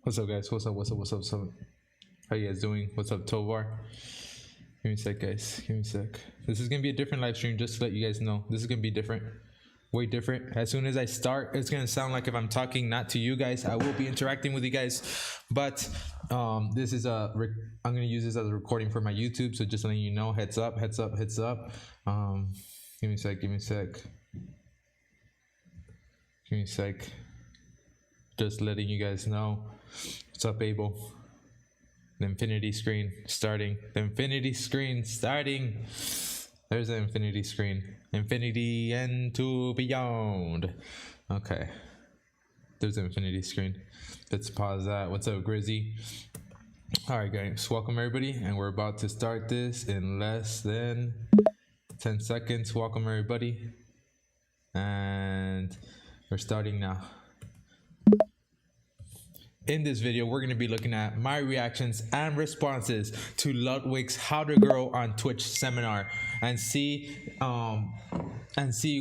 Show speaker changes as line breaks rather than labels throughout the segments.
What's up, guys? What's up? How you guys doing? What's up, Tovar? Give me a sec, guys. Give me a sec. This is gonna be a different live stream, just to let you guys know. This is gonna be different. Way different. As soon as I start, it's gonna sound like if I'm talking not to you guys. I will be interacting with you guys, but this is I'm gonna use this as a recording for my YouTube, so just letting you know. Heads up. Give me a sec. Just letting you guys know. What's up, Abel? The infinity screen starting. There's the infinity screen. Infinity and to beyond. Okay. There's the infinity screen. Let's pause that. What's up, Grizzy? Alright, guys. Welcome, everybody. And we're about to start this in less than 10 seconds. Welcome, everybody. And we're starting now. In this video, we're going to be looking at my reactions and responses to Ludwig's How to Grow on Twitch seminar and see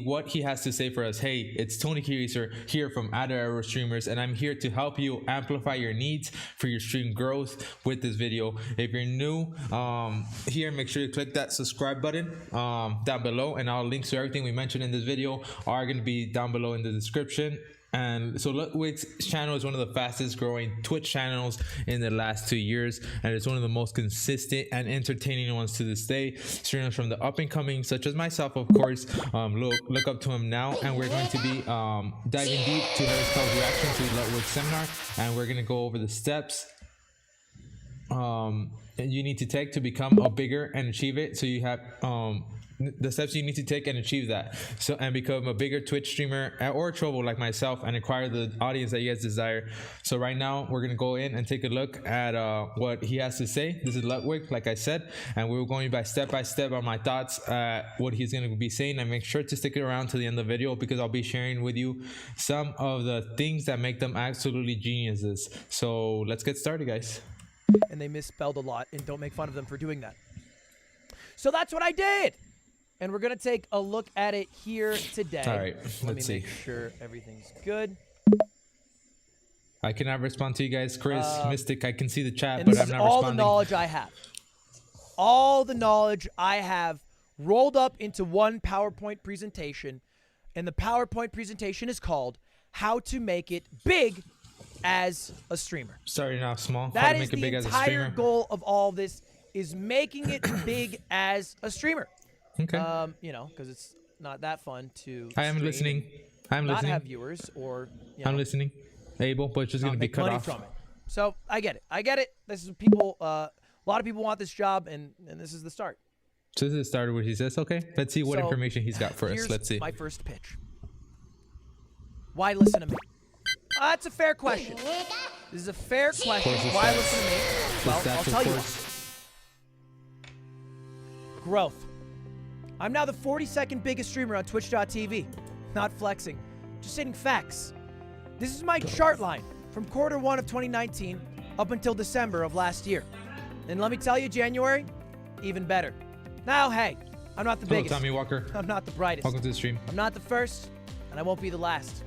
what he has to say for us. Hey, it's Tony Kiriser here from Adder Arrow Streamers, and I'm here to help you amplify your needs for your stream growth with this video. If you're new here, make sure you click that subscribe button down below, and all links to everything we mentioned in this video are going to be down below in the description. And so Ludwig's channel is one of the fastest growing Twitch channels in the last 2 years, and it's one of the most consistent and entertaining ones to this day. Streamers from the up and coming, such as myself, of course, look up to him now. And we're going to be diving deep to Hairstyle's reaction to Ludwig's seminar, and we're going to go over the steps you need to take to become a bigger and achieve it. So you have the steps you need to take and achieve that, so and become a bigger Twitch streamer or trovo like myself and acquire the audience that you guys desire. So right now we're gonna go in and take a look at what he has to say. This is Ludwig, like I said, and we're going by step on my thoughts what he's gonna be saying. And make sure to stick around to the end of the video, because I'll be sharing with you some of the things that make them absolutely geniuses. So let's get started, guys.
And they misspelled a lot, and don't make fun of them for doing that. So that's what I did. And we're going to take a look at it here today.
All right,
Let me
let's see.
make sure everything's good.
I cannot respond to you guys. Chris, Mystic, I can see the chat,
And
but
this
I'm
is
not
all
responding.
the knowledge I have. All the knowledge I have rolled up into one PowerPoint presentation. And the PowerPoint presentation is called How to Make It Big as a Streamer.
Starting off small.
That
How to
is
make it
the
big as a
entire
streamer.
goal of all this, is making it big as a streamer.
Okay.
You know, because it's not that fun to
I am listening. I'm
not
listening.
have viewers, or you know,
I'm listening. Able, but it's just
not
gonna be
make
cut
money
off.
from it. So I get it. This is people. A lot of people want this job, and this is the start.
So this is the start of what he says. Okay, let's see what
So,
information he's got for us.
Here's
Let's see.
my first pitch. Why listen to me? That's a fair question. This is a fair question. Why listen to me? Well, I'll tell you. Growth. I'm now the 42nd biggest streamer on Twitch.tv. Not flexing, just stating facts. This is my chart line from Q1 of 2019 up until December of last year. And let me tell you, January, even better. Now, hey, I'm not the biggest.
Tommy Walker.
I'm not the brightest.
Welcome to the stream.
I'm not the first, and I won't be the last.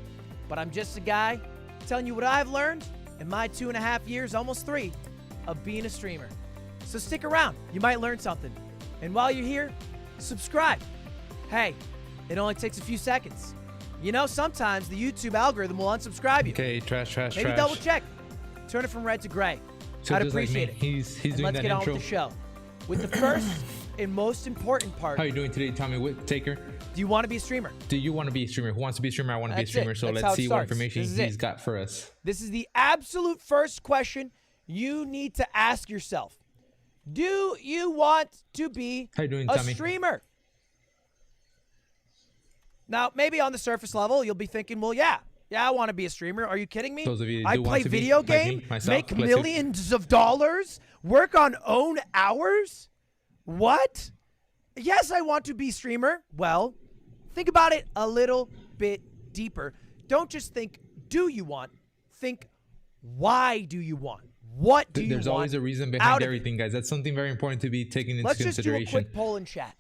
But I'm just a guy telling you what I've learned in my 2.5 years, almost 3, of being a streamer. So stick around. You might learn something. And while you're here, subscribe. Hey, it only takes a few seconds. You know, sometimes the YouTube algorithm will unsubscribe you.
Okay, trash.
Maybe double check. Turn it from red to gray.
So
I'd
just like
appreciate
me,
it.
he's
And
doing
let's
that
get on
intro.
with the show. With the first and most important part.
How are you doing today, Tommy Whittaker?
Do you want to be a streamer?
Do you want to be a streamer? Who wants to be a streamer? I want to be a
That's
streamer.
it.
So
That's how
let's
it
see what
starts.
information
This is
he's
it.
got for us.
This is the absolute first question you need to ask yourself. Do you want to be
How you doing,
a
Tommy?
streamer? Now, maybe on the surface level, you'll be thinking, well, yeah, I want to be a streamer. Are you kidding me?
Those of you
I
do want
play
to be,
video
like me,
game,
myself,
make
let's see.
millions of dollars, work on own hours? What? Yes, I want to be a streamer. Well, think about it a little bit deeper. Don't just think, do you want? Think, why do you want? What do you want?
There's always a reason
out
behind
of
everything, guys. That's something very important to be taken into
Let's just do a
consideration.
quick poll in chat.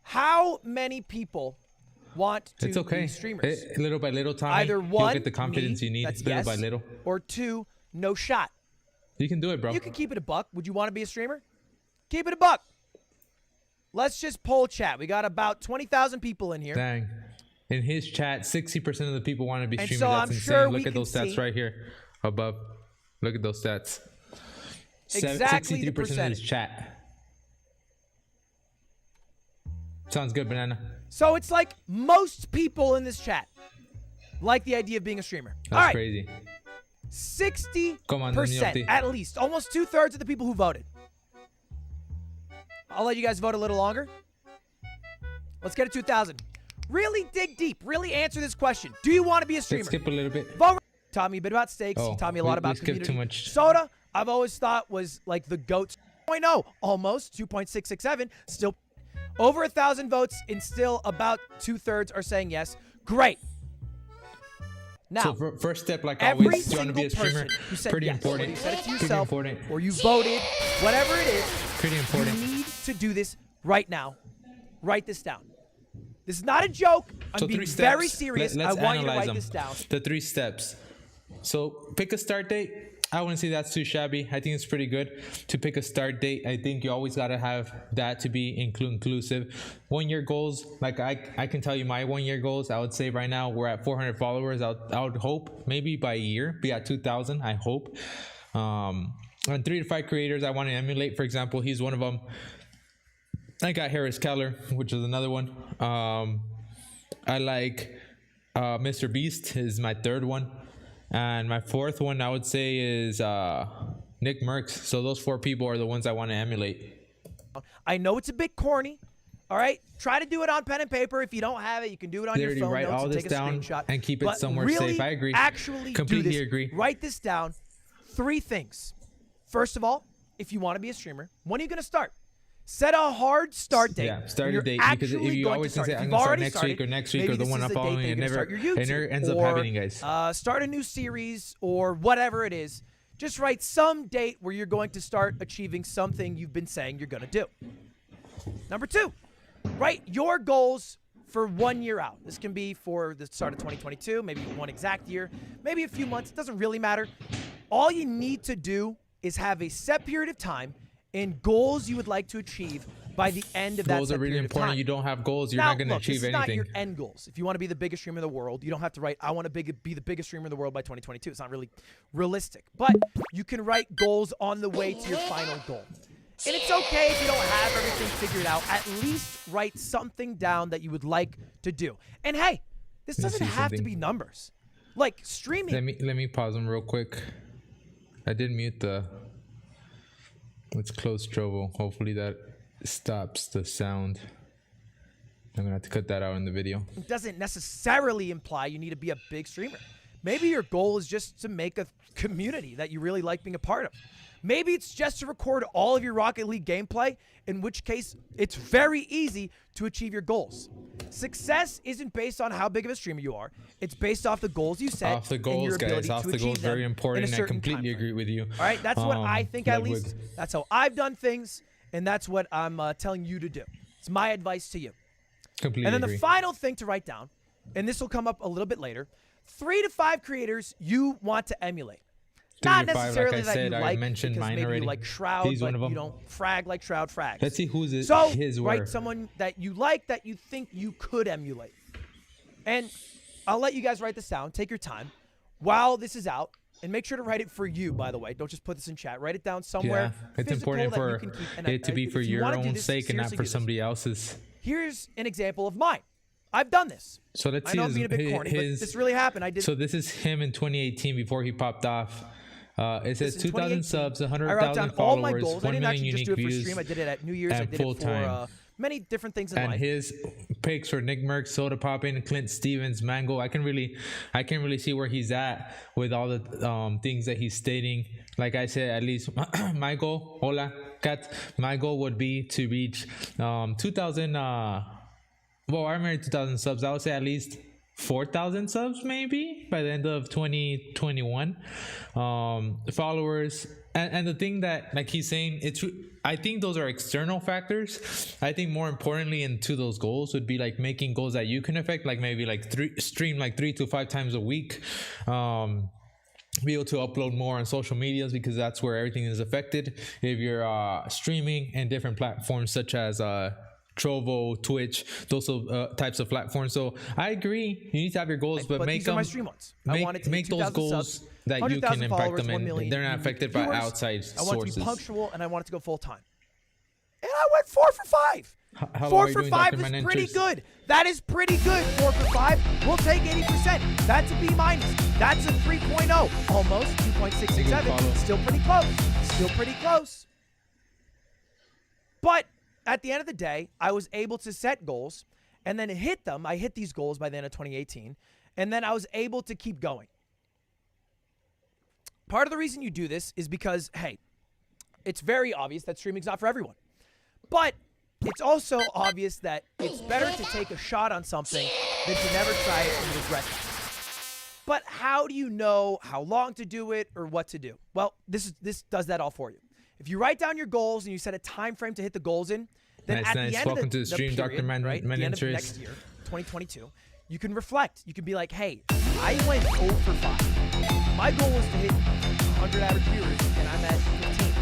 How many people want to
It's okay.
be streamers?
Little by little, Tommy,
Either
you'll
one,
get the confidence
me,
you need.
that's
Little
yes,
by little.
or 2, no shot.
You can do it, bro.
You can keep it a buck. Would you want to be a streamer? Keep it a buck. Let's just poll chat. We got about 20,000 people in here.
Dang. In his chat, 60% of the people want to be
And
streamers.
so
That's
I'm
insane.
sure
Look
we
at those
can
stats
see
right here above. Look at those stats.
Exactly the
63% of his
percentage.
chat. Sounds good, Banana.
So it's like most people in this chat like the idea of being a streamer.
That's
All right.
crazy.
60% at least. Almost 2/3 of the people who voted. I'll let you guys vote a little longer. Let's get it to 2,000. Really dig deep. Really answer this question. Do you want to be a streamer?
Let's skip a little bit.
Vote. Taught me a bit about steaks.
Oh,
he taught me a lot about community.
Too much.
Soda, I've always thought was like the GOAT. 2.0, almost 2.667. Still over 1,000 votes, and still about 2/3 are saying yes. Great. Now,
so first step, like
every
always, do you want to be a
single
streamer?
person who said
Pretty
yes,
important.
whether you said it to
Pretty
yourself,
important.
or you voted, whatever it is,
Pretty important.
you need to do this right now. Write this down. This is not a joke. I'm
So
being
3 steps.
very serious.
Let's
I want you to
analyze
write
them.
this down.
The 3 steps. So pick a start date. I wouldn't say that's too shabby. I think it's pretty good to pick a start date. I think you always got to have that to be inclusive. 1 year goals, like I can tell you my 1 year goals. I would say right now we're at 400 followers. I would hope maybe by a year be at 2,000. I hope. And 3 to 5 creators I want to emulate. For example, he's one of them. I got Harris Keller, which is another one. I like Mr. Beast is my 3rd one. And my 4th one, I would say, is Nick Merckx. So those 4 people are the ones I want to emulate.
I know it's a bit corny. All right? Try to do it on pen and paper. If you don't have it, you can do it on your phone
Write
notes
all
and
this
take a
down
screenshot.
and keep it
But
somewhere
really
safe. I agree.
Actually
Completely
do this.
agree.
Write this down. 3 things. First of all, if you want to be a streamer, when are you going to start? Set a hard start date.
Yeah, start a
You're
date, because if
actually
you
going
always
to
say
start.
I'm
If
gonna
you've
start
already
next
started,
week or next week
maybe
or the
this
one
is
I'm
the date
following,
that
it
you're gonna
never
start your YouTube,
ends up
or,
happening, guys.
Start a new series or whatever it is. Just write some date where you're going to start achieving something you've been saying you're going to do. Number 2, write your goals for 1 year out. This can be for the start of 2022, maybe 1 exact year, maybe a few months. It doesn't really matter. All you need to do is have a set period of time and goals you would like to achieve by the end of that
Goals are really important. You don't have goals, you're not going to achieve
this is
anything.
not your end goals. If you want to be the biggest streamer in the world, you don't have to write, I want to be the biggest streamer in the world by 2022. It's not really realistic. But you can write goals on the way to your final goal. And it's okay if you don't have everything figured out. At least write something down that you would like to do. And hey, this doesn't have to be numbers. Like streaming.
Let me pause them real quick. I did mute the... Let's close Trovo. Hopefully that stops the sound. I'm gonna have to cut that out in the video.
It doesn't necessarily imply you need to be a big streamer. Maybe your goal is just to make a community that you really like being a part of. Maybe it's just to record all of your Rocket League gameplay, in which case it's very easy to achieve your goals. Success isn't based on how big of a streamer you are. It's based off the goals you set.
Off the goals, guys. Off the goals, very important. I completely agree with you.
All right, that's what I think, at
Ludwig.
least. That's how I've done things, and that's what I'm telling you to do. It's my advice to you.
Completely
And then
agree.
the final thing to write down, and this will come up a little bit later, 3 to 5 creators you want to emulate.
3
Not
to 5,
necessarily
like I
that
said,
you
I
like,
mentioned
because
mine
maybe
already.
you like Shroud,
He's
but
one of them.
you don't frag like Shroud frags.
Let's see who's
So
his
write
were.
someone that you like, that you think you could emulate. And I'll let you guys write this down. Take your time while this is out. And make sure to write it for you, by the way. Don't just put this in chat. Write it down somewhere.
Yeah, it's
physical
important
that you
for
can keep. And
it to be
if
for
you
your
wanna do
own
this,
sake and not
seriously
for
do this.
somebody else's.
Here's an example of mine. I've done this.
So let's
I
see
know I'm being a bit corny, but this really happened. I did.
So this is him in 2018 before he popped off. It says 2,000 subs,
I wrote
100,000
down all my
followers,
goals. I
1
didn't
million
actually just
unique
do it for
views,
stream. I did it at New Year's. I
and
did it
full-time.
for many different things in
And
life.
his picks for Nick Merckx, Soda Poppin', Clint Stevens, Mango. I can really see where he's at with all the things that he's stating. Like I said, at least my goal, hola, cat. My goal would be to reach 2,000. Well, I remember 2,000 subs. I would say at least 4,000 subs maybe by the end of 2021. Followers. And the thing that, like he's saying, I think those are external factors. I think more importantly into those goals would be like making goals that you can affect, like maybe like stream like 3 to 5 times a week. be able to upload more on social medias, because that's where everything is affected. If you're streaming in different platforms such as Trovo, Twitch, those types of platforms. So I agree, you need to have your goals, but make
these are
them
my stream ones. I want it to
make
hit
those
2,000
goals
subs,
that you can
100,000
impact
followers,
them,
1
and
million
they're not
unique
affected by
viewers.
outside
I want it to
sources.
be punctual, and I want it to go full time. And I went 4 for 5.
How
4
are you
for
doing,
5
Dr.
is
Manenters?
pretty good. That is pretty good. 4 for 5. We'll take 80%. That's a B minus. That's a 3.0. Almost 2.667. Still pretty close. Still pretty close. But at the end of the day, I was able to set goals and then hit them. I hit these goals by the end of 2018. And then I was able to keep going. Part of the reason you do this is because, hey, it's very obvious that streaming's not for everyone. But it's also obvious that it's better to take a shot on something than to never try it and regret it. But how do you know how long to do it or what to do? Well, this does that all for you. If you write down your goals and you set a time frame to hit the goals in, then at the end
Welcome
of
to the stream,
period,
Dr.
right, at the end of
Manenters.
next year, 2022, you can reflect. You can be like, hey, I went 0 for 5. My goal was to hit 100 average viewers, and I'm at 15.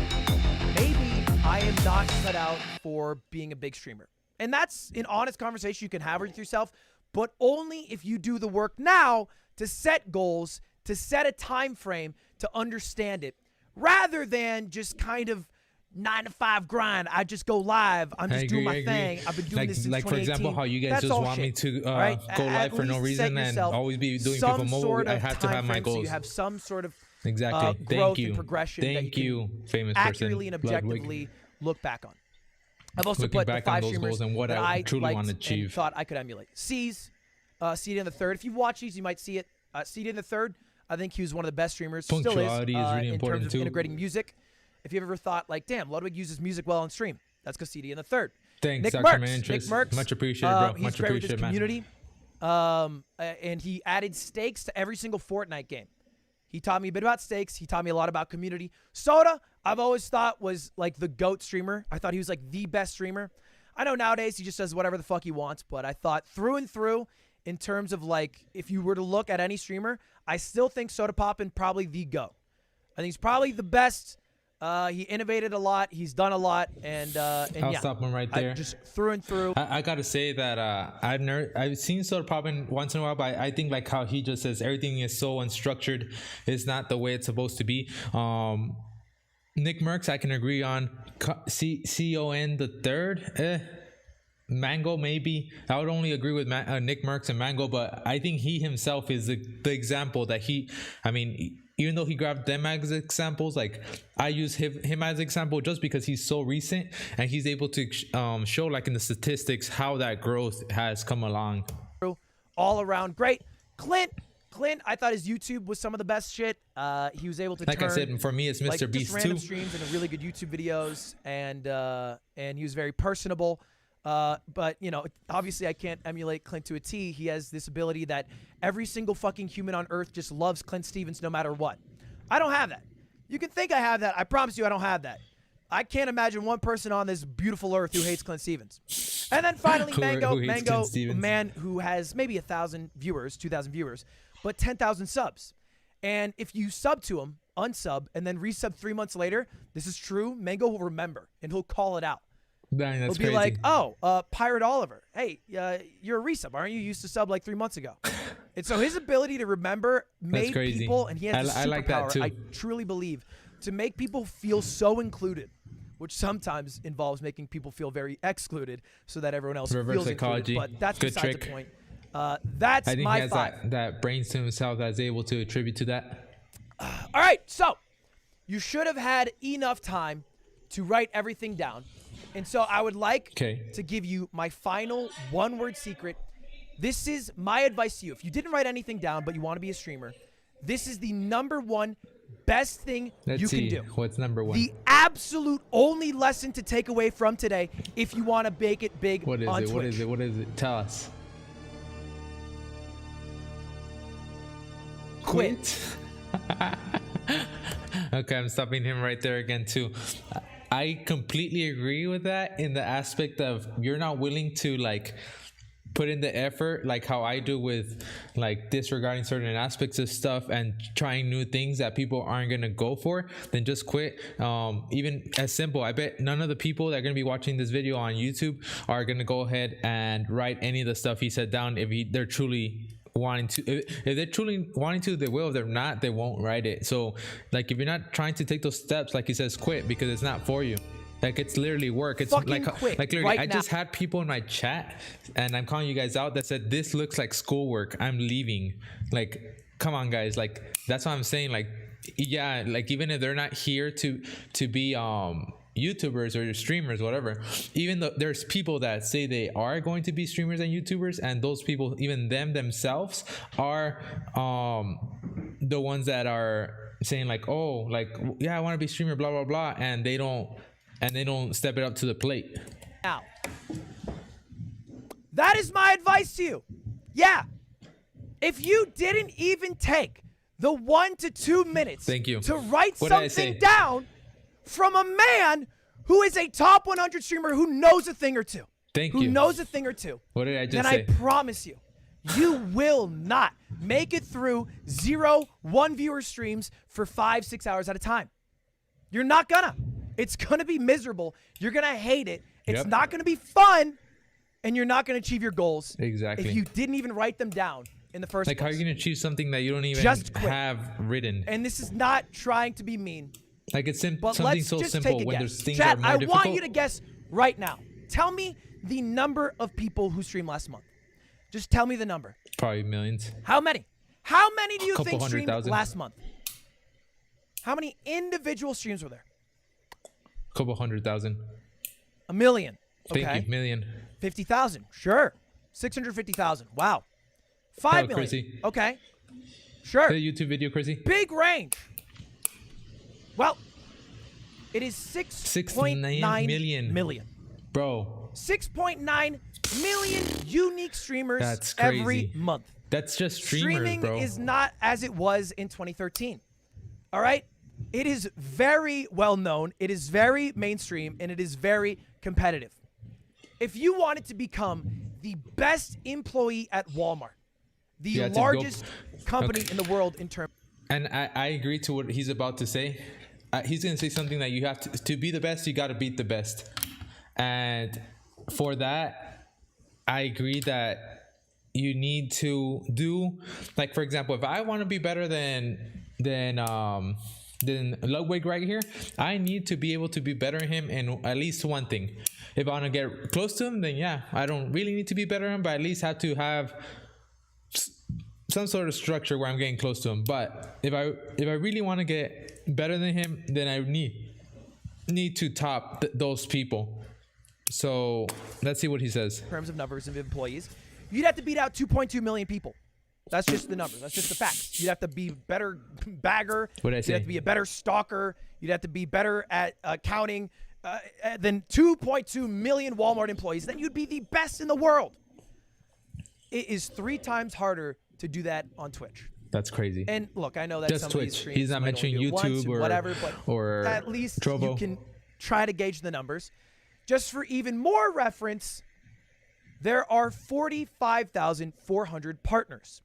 Maybe I am not cut out for being a big streamer. And that's an honest conversation you can have with yourself, but only if you do the work now to set goals, to set a time frame, to understand it, rather than just kind of 9 to 5 grind. I just go live. I'm just doing my thing. I've been doing this since 2018.
For example, how you guys
That's
just
all
want me
shit,
to
right?
go live
At
for no
least
reason
set
and
yourself
always be doing
some
people mobile.
sort of
I have to have
time
my
frame
goals.
So you have some sort of
Exactly.
growth
Thank you.
and progression that
Thank
you can
famous
accurately
person,
and objectively
Ludwig.
look back on. I've also
Looking
put the
back
5
on those
streamers
goals and what
that
I
I
truly
liked
want to
and
achieve.
thought I could emulate. C's, CD in the third. If you watch these, you might see it. CD in the third, I think he was one of the best streamers. Still is,
Punctuality is really
in
important
terms of
too.
integrating music. If you've ever thought like, damn, Ludwig uses music well on stream, that's because CD in the third.
Thanks,
Nick
Dr.
Merckx.
Manenters.
Nick Merckx,
Much appreciated, bro.
He's
Much
great with his
appreciated, man.
community. And he added stakes to every single Fortnite game. He taught me a bit about stakes. He taught me a lot about community. Soda, I've always thought was like the GOAT streamer. I thought he was like the best streamer. I know nowadays he just does whatever the fuck he wants, but I thought through and through, in terms of like, if you were to look at any streamer, I still think Soda Poppin' probably the GOAT. I think he's probably the best. He innovated a lot. He's done a lot, and
I'll stop him right there.
Just through and through.
I gotta say that I've seen Soda Poppin' once in a while, but I think like how he just says everything is so unstructured. It's not the way it's supposed to be. Nick Merckx, I can agree on. CON the third. Mango, maybe. I would only agree with Nick Merckx and Mango, but I think he himself is the example that even though he grabbed them as examples, like I use him as example just because he's so recent and he's able to show like in the statistics how that growth has come along.
All around great. Clint, I thought his YouTube was some of the best shit. He was able to
like
turn,
I said, for me it's Mr.
like,
Beast
just random
too.
streams into really good YouTube videos, and he was very personable. But you know, obviously I can't emulate Clint to a T. He has this ability that every single fucking human on earth just loves Clint Stevens no matter what. I don't have that. You can think I have that. I promise you I don't have that. I can't imagine one person on this beautiful earth who hates Clint Stevens. And then finally, Mango, a man who has maybe 1,000 viewers, 2,000 viewers, but 10,000 subs. And if you sub to him, unsub, and then resub 3 months later, this is true, Mango will remember, and he'll call it out.
Dang, that's
He'll be
crazy.
like, oh, Pirate Oliver, hey, you're a resub, aren't you? You used to sub like 3 months ago. And so his ability to remember made people, and he has this superpower,
I like that too.
I truly believe, to make people feel so included, which sometimes involves making people feel very excluded so that everyone else
Reverse
feels
psychology.
included. But that's
Good
besides
trick.
the point. That's
I think
my
he has
5.
that brains to himself that's able to attribute to that.
All right, so you should have had enough time to write everything down. And so I would like to give you my final one-word secret. This is my advice to you. If you didn't write anything down, but you want to be a streamer, this is the #1 best thing you can do.
What's #1?
The absolute only lesson to take away from today if you want to make it big on Twitch.
What is it? What is it? Tell us.
Quit.
Okay, I'm stopping him right there again too. I completely agree with that in the aspect of you're not willing to like put in the effort like how I do with like disregarding certain aspects of stuff and trying new things that people aren't gonna go for, then just quit. Even as simple, I bet none of the people that are gonna be watching this video on YouTube are gonna go ahead and write any of the stuff he said down if they're truly wanting to. If they're truly wanting to, they will. If they're not, they won't write it. So like if you're not trying to take those steps, like he says, quit, because it's not for you. Like it's literally work. It's
Fucking quit
literally
right
I
now.
just had people in my chat, and I'm calling you guys out, that said this looks like schoolwork, I'm leaving. Like come on guys, like that's what I'm saying. Like yeah, like even if they're not here to be YouTubers or streamers, whatever, even though there's people that say they are going to be streamers and YouTubers, and those people, even themselves are the ones that are saying like, oh, like yeah, I want to be streamer, blah blah blah, and they don't step it up to the plate.
Now, that is my advice to you. Yeah, if you didn't even take the 1 to 2 minutes
Thank you.
to write
What did I say?
something down from a man who is a top 100 streamer who knows a thing or two.
Thank
who
you.
knows a thing or two.
What did I just
then
say?
I promise you, you will not make it through 0 1-viewer streams for 5-6 hours at a time. You're not gonna. It's gonna be miserable. You're gonna hate it. It's not gonna be fun, and you're not gonna achieve your goals.
Exactly.
If you didn't even write them down in the first
Like
place.
how are you gonna achieve something that you don't even
Just quit.
have written?
And this is not trying to be mean,
Like it's
but
something
let's
so
just
simple
take a
when
guess.
there's things
Chat,
that are more
I
difficult.
want you to guess right now. Tell me the number of people who streamed last month. Just tell me the number.
Probably millions.
How many? How many do you
Couple
think streamed
100,000.
last month? How many individual streams were there?
Couple 100,000.
1 million.
Thank
Okay.
you. Million.
50,000. Sure. 650,000. Wow. 5
Hello,
million.
Chrissy.
Okay. Sure.
The YouTube video, Chrissy.
Big range. Well, it is 6.9 million.
Bro,
6.9 million unique streamers
That's
every
crazy.
month.
that's just streamers,
Streaming
bro.
is not as it was in 2013. All right? It is very well known, it is very mainstream, and it is very competitive. If you wanted to become the best employee at Walmart, the
You had to go-
largest company
Okay.
in the world in terms
And I agree to what he's about to say. He's going to say something that you have to be the best, you got to beat the best. And for that, I agree that you need to do, like, for example, if I want to be better than Ludwig right here, I need to be able to be better than him in at least one thing. If I want to get close to him, then yeah, I don't really need to be better than him, but at least have to have some sort of structure where I'm getting close to him. But if I really want to get better than him, then I need to top those people. So let's see what he says.
of numbers of employees, you'd have to beat out 2.2 million people. That's just the numbers. That's just the facts. You'd have to be better bagger.
What did I
You'd
say?
have to be a better stalker. You'd have to be better at counting than 2.2 million Walmart employees. Then you'd be the best in the world. It is 3 times harder to do that on Twitch.
That's crazy.
And look, I know that
Just
some of these
Twitch.
streams
He's not
might only
mentioning
do it once
YouTube
and
or
whatever, but
or
at least
Trovo.
you can try to gauge the numbers. Just for even more reference, there are 45,400 partners.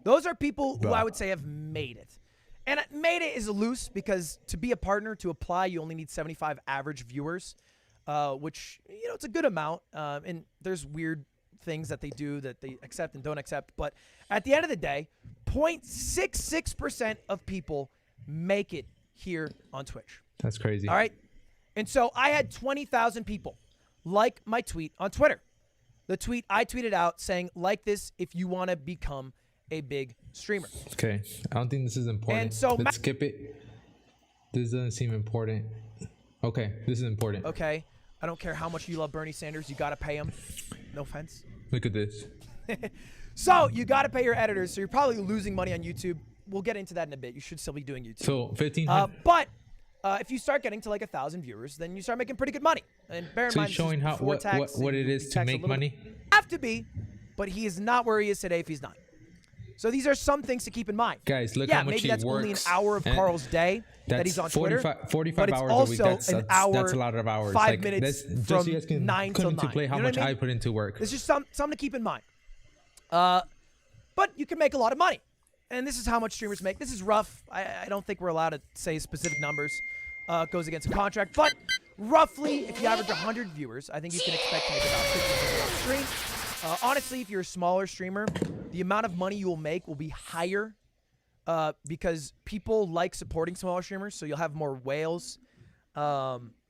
Those are people who I would say have made it. And made it is loose because to be a partner, to apply, you only need 75 average viewers, which, you know, it's a good amount. And there's weird things that they do that they accept and don't accept. But at the end of the day, 0.66% of people make it here on Twitch.
That's crazy.
All right. And so I had 20,000 people like my tweet on Twitter. The tweet I tweeted out saying, like this if you want to become a big streamer.
Okay. I don't think this is important.
And so
let's skip it. This doesn't seem important. Okay. This is important.
Okay. I don't care how much you love Bernie Sanders. You got to pay him. No offense.
Look at this.
So you got to pay your editors. So you're probably losing money on YouTube. We'll get into that in a bit. You should still be doing YouTube.
So 1,500.
But if you start getting to like 1,000 viewers, then you start making pretty good money. And bear in
So
mind,
he's
this is
showing how
before tax,
what
and
it
you
is to
tax a
make
little
money.
bit. Have to be, but he is not where he is today if he's not. So these are some things to keep in mind.
Guys, look
yeah,
how much
maybe
he
that's
works.
only an hour of
and
Carl's day that he's on Twitter.
45
but it's
hours
also
a week. That's
an hour,
that's a lot of hours.
5
Like,
minutes
just
from
so you guys can
9
come
till
into
9.
play how
You know
much
what I
I
mean?
put into work.
It's just something to keep in mind. But you can make a lot of money. And this is how much streamers make. This is rough. I don't think we're allowed to say specific numbers. It goes against a contract. But roughly, if you average 100 viewers, I think you can expect to make about $50 on stream. Honestly, if you're a smaller streamer, the amount of money you will make will be higher because people like supporting smaller streamers, so you'll have more whales.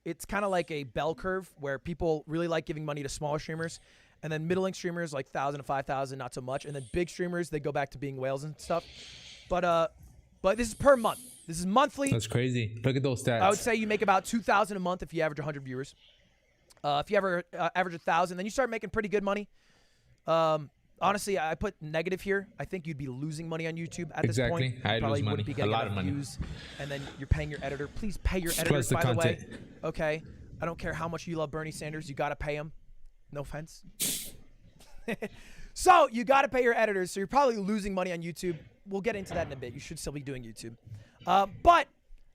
It's kind of like a bell curve where people really like giving money to smaller streamers, and then middling streamers like 1,000 to 5,000, not so much, and then big streamers, they go back to being whales and stuff. But this is per month. This is monthly.
That's crazy. Look at those stats.
I would say you make about 2,000 a month if you average 100 viewers. If you ever average 1,000, then you start making pretty good money. Honestly, I put negative here. I think you'd be losing money on YouTube at this point.
Exactly. I'd lose money. A lot of money.
Views, and then you're paying your editor. Please pay your editors,
Plus the
by the way.
content.
Okay? I don't care how much you love Bernie Sanders. You got to pay him. No offense. So you got to pay your editors. So you're probably losing money on YouTube. We'll get into that in a bit. You should still be doing YouTube. But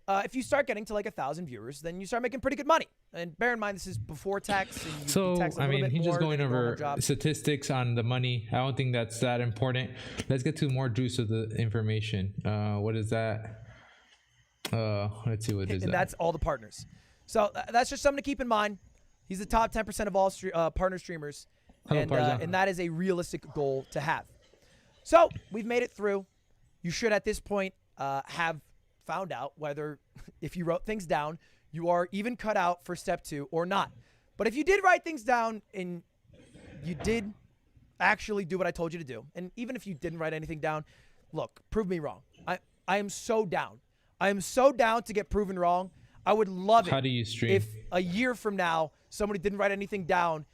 if you start getting to like 1,000 viewers, then you start making pretty good money. And bear in mind, this is before tax. And
So,
tax
I mean, he's just going over statistics on the money. I don't think that's that important. Let's get to more juice of the information. What is that? Let's see what is that.
And that's all the partners. So that's just something to keep in mind. He's the top 10% of all partner streamers. And that is a realistic goal to have. So we've made it through. You should, at this point, have found out whether, if you wrote things down, you are even cut out for step 2 or not. But if you did write things down and you did actually do what I told you to do, and even if you didn't write anything down, look, prove me wrong. I am so down. I am so down to get proven wrong. I would love it.
How do you stream?
If a year from now somebody didn't write anything down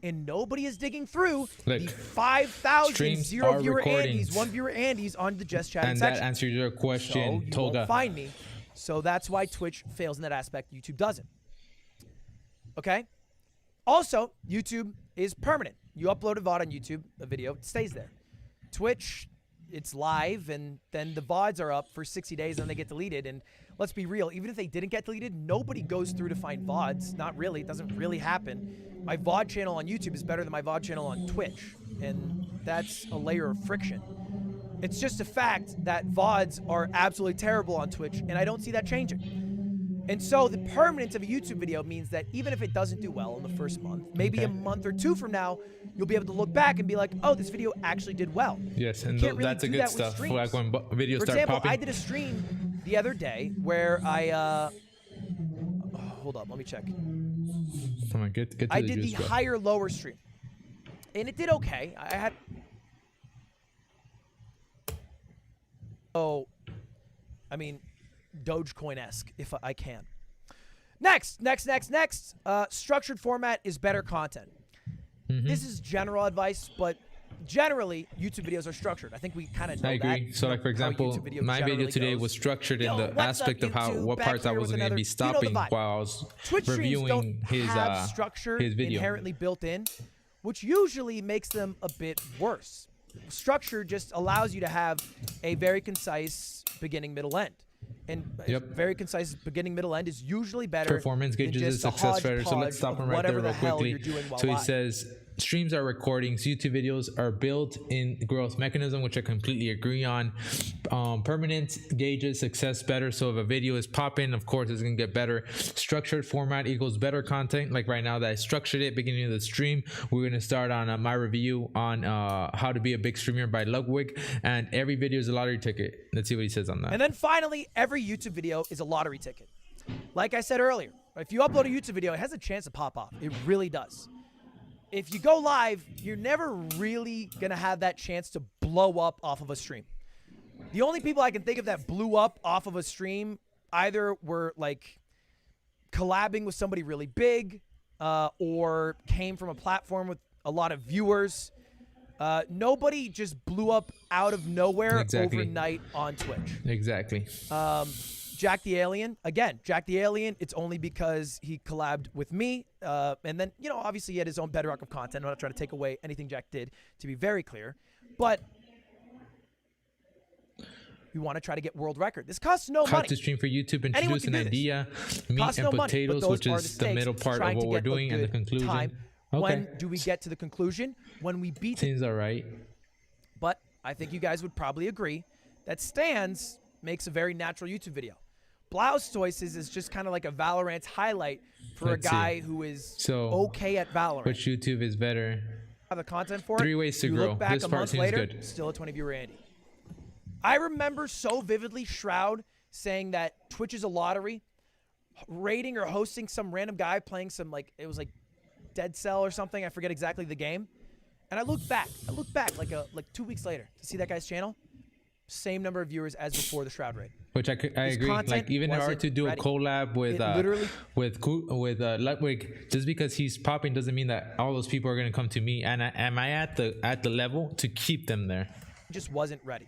and nobody is digging through the 5,000 0 viewer Andes, 1 viewer Andes on the Just Chatting section.
And that answers your question,
so you
Toga.
won't find me. So that's why Twitch fails in that aspect. YouTube doesn't. Okay? Also, YouTube is permanent. You upload a VOD on YouTube, a video, it stays there. Twitch, it's live, and then the VODs are up for 60 days, and they get deleted. And let's be real, even if they didn't get deleted, nobody goes through to find VODs. Not really. It doesn't really happen. My VOD channel on YouTube is better than my VOD channel on Twitch, and that's a layer of friction. It's just a fact that VODs are absolutely terrible on Twitch, and I don't see that changing. And so the permanence of a YouTube video means that even if it doesn't do well in the first month, maybe a month or 2 from now, you'll be able to look back and be like, oh, this video actually did well.
Yes, and
really
that's a good stuff. Like when videos
For
start
example,
popping.
I did a stream the other day where I, hold up, let me check.
Come on, get to
I
the
did
juice,
the
bro.
higher lower stream, and it did okay. I had I mean, Dogecoin-esque, if I can. Next. Structured format is better content. This is general advice, but generally, YouTube videos are structured. I think we kind of know that.
I agree. So, like, for example, my video today was structured in the aspect of what parts I was going to be stopping while I was
Twitch
reviewing his
structure
video.
Inherently built in, which usually makes them a bit worse. Structure just allows you to have a very concise beginning, middle, end. And very concise beginning, middle, end is usually better.
Performance gauges is success factor. So let's stop him right there real quickly. So he says, streams are recordings, YouTube videos are built-in growth mechanism, which I completely agree on. Permanence gauges success better. So if a video is popping, of course, it's going to get better. Structured format equals better content. Like right now that I structured it beginning of the stream, we're going to start on my review on how to be a big streamer by Ludwig. And every video is a lottery ticket. Let's see what he says on that.
And then finally, every YouTube video is a lottery ticket. Like I said earlier, if you upload a YouTube video, it has a chance to pop off. It really does. If you go live, you're never really going to have that chance to blow up off of a stream. The only people I can think of that blew up off of a stream either were like collabing with somebody really big or came from a platform with a lot of viewers. Nobody just blew up out of nowhere overnight on Twitch.
Exactly.
Jack the Alien, again, Jack the Alien, it's only because he collabed with me. And then, you know, obviously he had his own bedrock of content. I'm not trying to take away anything Jack did, to be very clear. But we want to try to get world record. This costs no money.
How to stream for YouTube, introduce an idea, meat and potatoes, which is the middle part of what we're doing, and the conclusion.
When do we get to the conclusion? When we beat
Seems all right.
But I think you guys would probably agree that Stans makes a very natural YouTube video. Blouse Choices is just kind of like a Valorant highlight for a guy who is okay at Valorant.
Which YouTube is better?
Have the content for it.
3 ways to
you
grow.
Look back
This
a
part
month
seems
later,
good.
still a 20 viewer Andy. I remember so vividly Shroud saying that Twitch is a lottery, rating or hosting some random guy playing some it was like Dead Cell or something. I forget exactly the game. And I looked back like 2 weeks later to see that guy's channel. Same number of viewers as before the Shroud raid.
Which I agree. Like even in order to do a collab with Ludwig, just because he's popping doesn't mean that all those people are gonna come to me. And am I at the level to keep them there?
Just wasn't ready.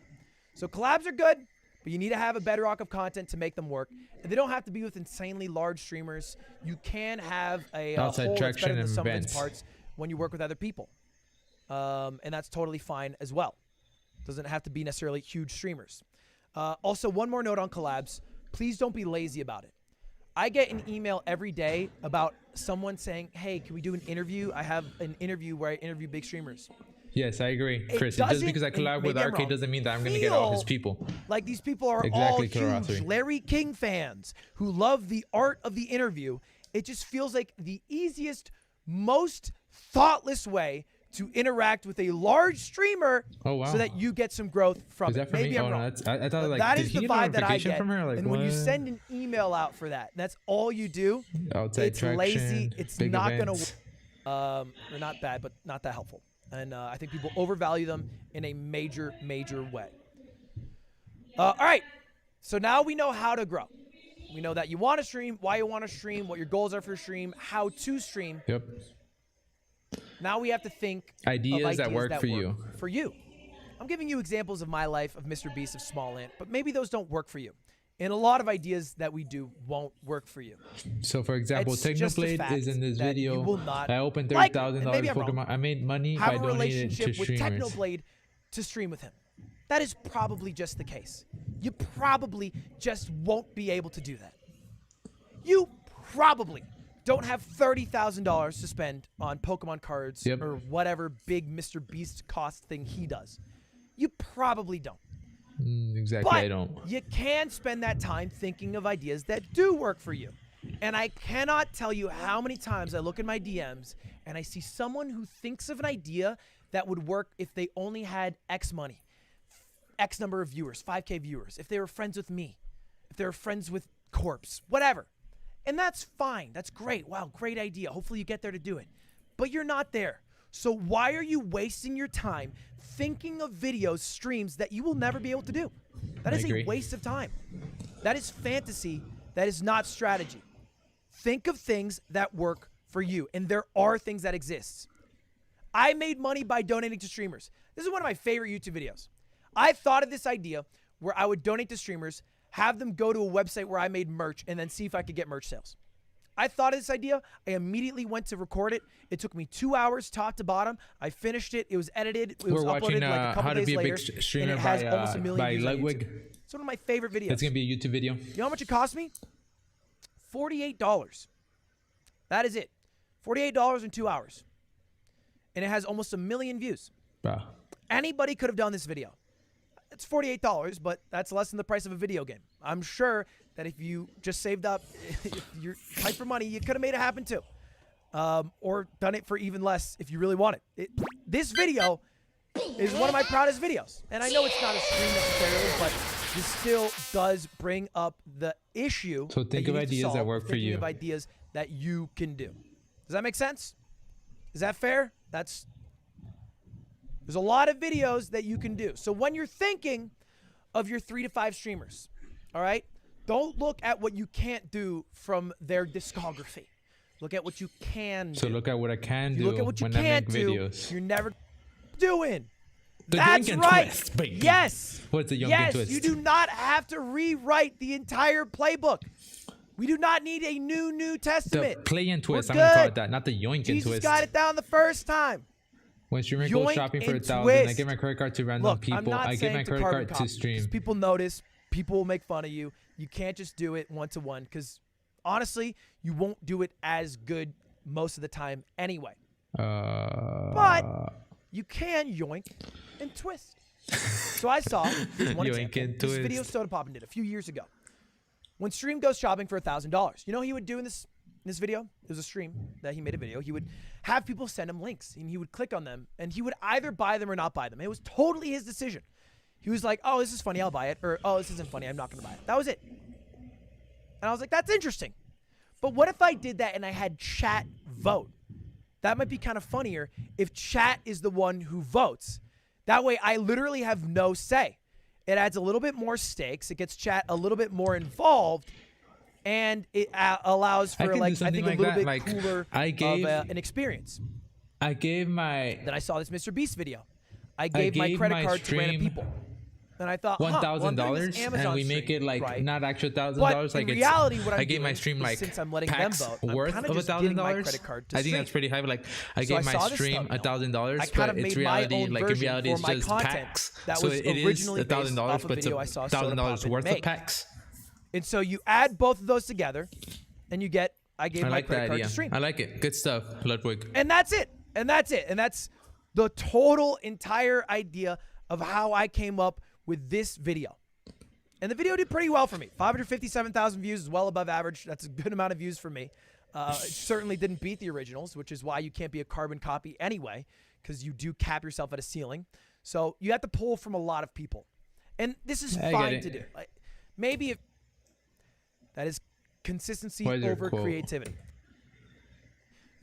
So collabs are good, but you need to have a bedrock of content to make them work. And they don't have to be with insanely large streamers. You can have a
outside
whole
traction
that's better than
and
the sum of
events.
its parts when you work with other people. And that's totally fine as well. Doesn't have to be necessarily huge streamers. Also, one more note on collabs. Please don't be lazy about it. I get an email every day about someone saying, hey, can we do an interview? I have an interview where I interview big streamers.
Yes, I agree, Chris. Just because I collab with Arcade doesn't mean that I'm going to get all his people.
Like these people are all huge Larry King fans who love the art of the interview. It just feels like the easiest, most thoughtless way to interact with a large streamer so that you get some growth from it. Maybe I'm wrong.
I thought like,
that is the vibe that I get.
From her? Like,
and when you send an email out for that, that's all you do. It's lazy. It's not going to work. They're not bad, but not that helpful. And I think people overvalue them in a major, major way. All right. So now we know how to grow. We know that you want to stream, why you want to stream, what your goals are for your stream, how to stream.
Yep.
Now we have to think
ideas that work for you.
For you. I'm giving you examples of my life, of Mr. Beast, of Small Ant, but maybe those don't work for you. And a lot of ideas that we do won't work for you.
So, for example, Technoblade is in this video. I opened $30,000 Pokemon. I made money.
Have
I
a
donated
relationship
to
with
streamers.
Technoblade to stream with him. That is probably just the case. You probably just won't be able to do that. You probably don't have $30,000 to spend on Pokemon cards or whatever big Mr. Beast cost thing he does. You probably don't.
Exactly,
but
I don't.
You can spend that time thinking of ideas that do work for you. And I cannot tell you how many times I look in my DMs and I see someone who thinks of an idea that would work if they only had X money, X number of viewers, 5K viewers, if they were friends with me, if they were friends with Corpse, whatever. And that's fine. That's great. Wow, great idea. Hopefully you get there to do it. But you're not there. So why are you wasting your time thinking of videos, streams that you will never be able to do? That is a waste of time. That is fantasy. That is not strategy. Think of things that work for you. And there are things that exist. I made money by donating to streamers. This is one of my favorite YouTube videos. I thought of this idea where I would donate to streamers, have them go to a website where I made merch, and then see if I could get merch sales. I thought of this idea. I immediately went to record it. It took me 2 hours, top to bottom. I finished it. It was edited. It was uploaded like a couple days later. And it has almost 1 million views on
Ludwig.
YouTube. It's one of my favorite videos.
It's going to be a YouTube video.
You know how much it cost me? $48. That is it. $48 in 2 hours. And it has almost 1 million views.
Wow.
Anybody could have done this video. It's $48, but that's less than the price of a video game. I'm sure that if you just saved up, if you're tight for money, you could have made it happen too. Or done it for even less if you really want it. This video is one of my proudest videos. And I know it's not a stream necessarily, but this still does bring up the issue.
So think of ideas that work for you.
Think of ideas that you can do. Does that make sense? Is that fair? There's a lot of videos that you can do. So when you're thinking of your 3 to 5 streamers, all right, don't look at what you can't do from their discography. Look at what you can do.
So look at what I can do
look at what you
when I
can't
make videos.
You're never doing.
That's
right.
Twist, baby.
Yes.
What's the Youngkin twist?
You do not have to rewrite the entire playbook. We do not need a New Testament.
The play and twist.
I'm
going to call it that, not the Youngkin twist.
Jesus got it down the first time.
When streamer goes shopping for $1,000, I give my credit card to random people. I give my credit card to stream.
People notice. People will make fun of you. You can't just do it one-to-one because honestly, you won't do it as good most of the time anyway. But you can yoink and twist. So I saw this one
Yoink
example.
and
This video
twist.
Soda Poppin did a few years ago. When Stream goes shopping for $1,000, you know what he would do in this video? It was a stream that he made a video. He would have people send him links, and he would click on them, and he would either buy them or not buy them. It was totally his decision. He was like, oh, this is funny, I'll buy it. Or, oh, this isn't funny, I'm not going to buy it. That was it. And I was like, that's interesting. But what if I did that and I had chat vote? That might be kind of funnier if chat is the one who votes. That way, I literally have no say. It adds a little bit more stakes. It gets chat a little bit more involved. And it allows for, like, I think, a little bit cooler of an experience.
I gave my...
Then I saw this Mr. Beast video. I gave my credit card to random people. And I thought,
$1,000, and we make it like
right?
not actual $1,000.
But
like
in reality, what I'm
I gave my
doing
stream
is,
like
since I'm letting them
packs
vote,
worth
I'm
of
$1,000.
I think that's pretty high. But like I gave my stream $1,000, but it's reality. Like in reality, it's just packs. So it is $1,000, but it's $1,000 worth of packs.
And so you add both of those together, and you get. I gave my credit card to stream.
I like it. Good stuff, Ludwig.
And that's it. And that's it. And that's the total entire idea of how I came up with this video. And the video did pretty well for me. 557,000 views is well above average. That's a good amount of views for me. It certainly didn't beat the originals, which is why you can't be a carbon copy anyway, because you do cap yourself at a ceiling. So you have to pull from a lot of people. And this is fine to do. Like, maybe if that is consistency over creativity.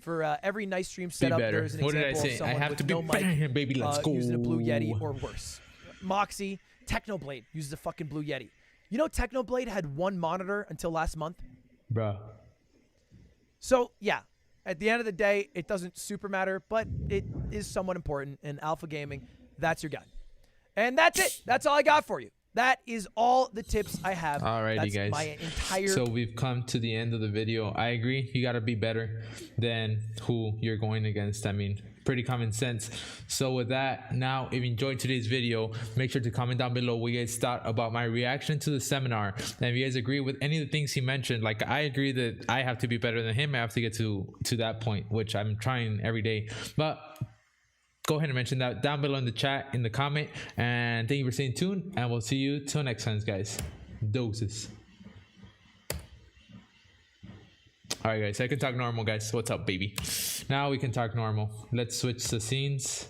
For every nice stream setup, there's an example of someone with no mic
baby, let's go.
using a Blue Yeti or worse. Moxie, Technoblade uses a fucking Blue Yeti. You know Technoblade had one monitor until last month?
Bruh.
So, yeah. At the end of the day, it doesn't super matter, but it is somewhat important. In alpha gaming, that's your guide. And that's it. That's all I got for you. That is all the tips I have.
Alrighty, guys.
My entire...
So we've come to the end of the video. I agree. You got to be better than who you're going against. I mean, pretty common sense. So with that, now, if you enjoyed today's video, make sure to comment down below what you guys thought about my reaction to the seminar. And if you guys agree with any of the things he mentioned, like I agree that I have to be better than him. I have to get to that point, which I'm trying every day. But go ahead and mention that down below in the chat, in the comment. And thank you for staying tuned, and we'll see you till next time, guys. Doses. All right, guys, I can talk normal, guys. What's up, baby? Now we can talk normal. Let's switch the scenes.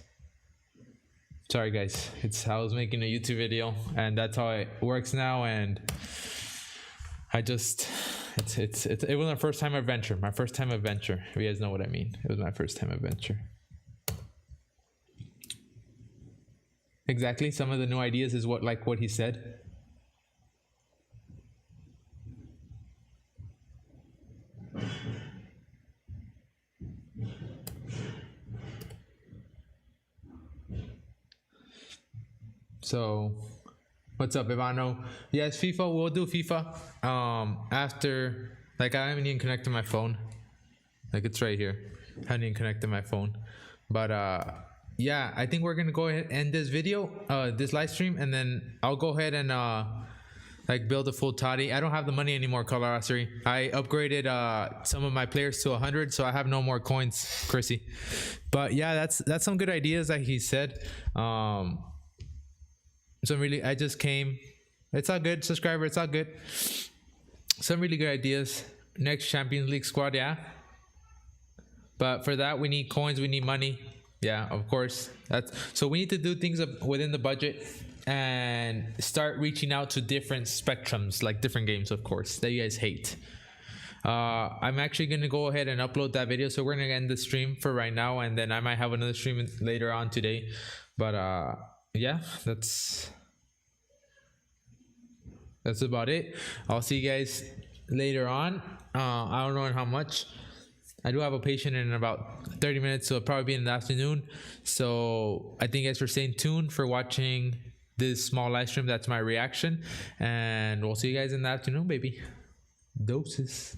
Sorry, guys. I was making a YouTube video, and that's how it works now. And it was my first time adventure. My first time adventure. If you guys know what I mean. It was my first time adventure. Exactly. Some of the new ideas is what he said. So, what's up, Ivano? Yes, FIFA. We'll do FIFA. After, like, I haven't even connected my phone. Like, it's right here. I haven't even connected my phone. But yeah, I think we're gonna go ahead and end this video, this live stream, and then I'll go ahead and like build a full toddy. I don't have the money anymore, Colorassery. I upgraded some of my players to 100, so I have no more coins, Chrissy. But yeah, that's some good ideas that he said. So really, I just came. It's all good, subscriber. It's all good. Some really good ideas. Next Champions League squad, yeah. But for that, we need coins. We need money. Yeah, of course. So we need to do things within the budget and start reaching out to different spectrums, like different games, of course, that you guys hate. I'm actually gonna go ahead and upload that video. So we're gonna end the stream for right now, and then I might have another stream later on today. But yeah, that's about it. I'll see you guys later on. I don't know how much. I do have a patient in about 30 minutes, so it'll probably be in the afternoon. So I thank you guys for staying tuned, for watching this small live stream. That's my reaction, and we'll see you guys in the afternoon, baby. Doses.